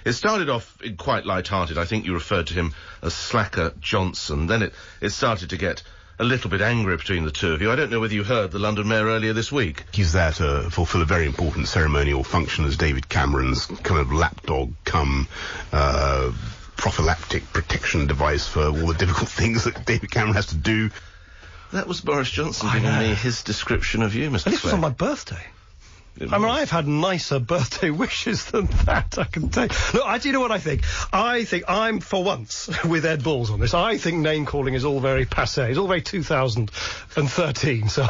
It started off quite light-hearted. I think you referred to him as Slacker Johnson. Then it started to get a little bit angry between the two of you. I don't know whether you heard the London Mayor earlier this week. He's there to fulfil a very important ceremonial function as David Cameron's kind of lapdog come prophylactic protection device for all the difficult things that David Cameron has to do. That was Boris Johnson giving me his description of you, Mr. And this was on my birthday. I mean, I've had nicer birthday wishes than that, I can tell you. Look, do you know what I think? I think I'm, for once, with Ed Balls on this. I think name-calling is all very passé. It's all very 2013. So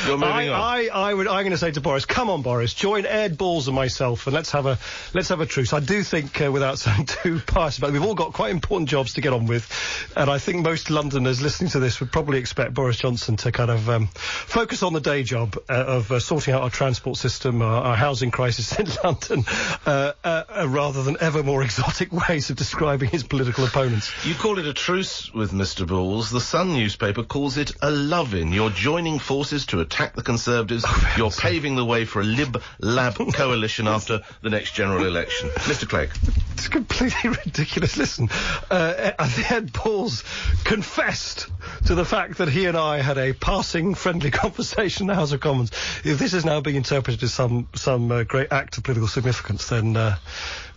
You're moving on. I'm going to say to Boris, come on, Boris, join Ed Balls and myself, and let's have a truce. I do think, without sounding too pious about it, we've all got quite important jobs to get on with, and I think most Londoners listening to this would probably expect Boris Johnson to kind of focus on the day job of sorting out our transport system, our housing crisis in London, rather than ever more exotic ways of describing his political opponents. You call it a truce with Mr. Balls. The Sun newspaper calls it a love-in. You're joining forces to attack the Conservatives. You're paving the way for a Lib-Lab coalition after the next general election. Mr. Clegg. It's completely ridiculous. Listen, Ed Balls confessed to the fact that he and I had a passing friendly conversation in the House of Commons. If this is now being interpreted as some great act of political significance, then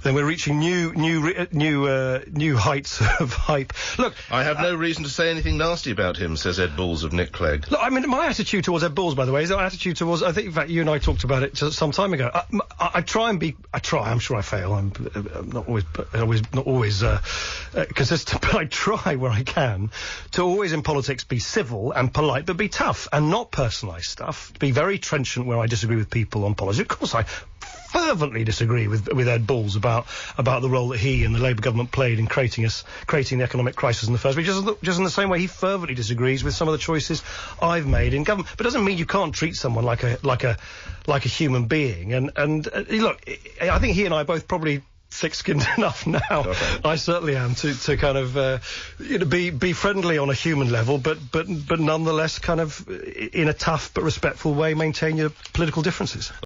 we're reaching new heights of hype. Look, I have no reason to say anything nasty about him, says Ed Balls of Nick Clegg. Look, I mean, my attitude towards Ed Balls, by the way, is our attitude towards, I think, in fact, you and I talked about it some time ago. I try, I'm sure I fail, I'm not always consistent, but I try where I can to always in politics be civil and polite, but be tough and not personalise stuff, to be very trenchant where I disagree with people on policy. Of course, I fervently disagree with Ed Balls about the role that he and the Labour government played in creating the economic crisis in the first place, just in the same way he fervently disagrees with some of the choices I've made in government. But it doesn't mean you can't treat someone like a human being. And look, I think he and I are both probably thick-skinned enough now. Okay. I certainly am to kind of be friendly on a human level, but nonetheless kind of in a tough but respectful way maintain your political differences.